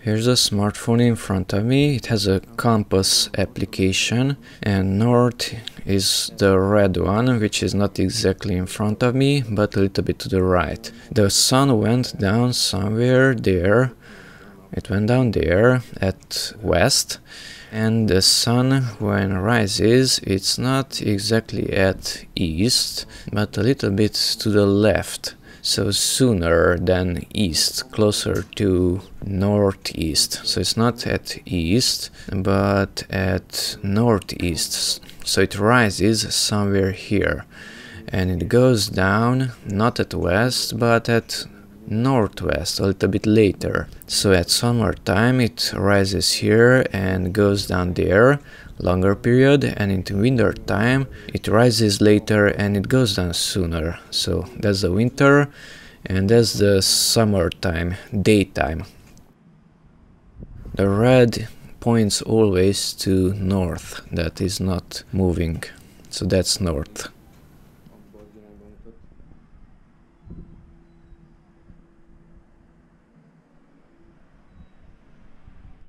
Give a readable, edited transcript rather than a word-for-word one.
Here's a smartphone in front of me. It has a compass application, and north is the red one, which is not exactly in front of me, but a little bit to the right. The sun went down somewhere there. It went down there at west, and the sun when rises, it's not exactly at east, but a little bit to the left. So sooner than east, closer to northeast. So it's not at east, but at northeast. So it rises somewhere here. And it goes down, not at west, but at northwest, a little bit later. So at summertime it rises here and goes down there, longer period, and in winter time it rises later and it goes down sooner. So that's the winter, and that's the summertime, daytime. The red points always to north, that is not moving, so that's north.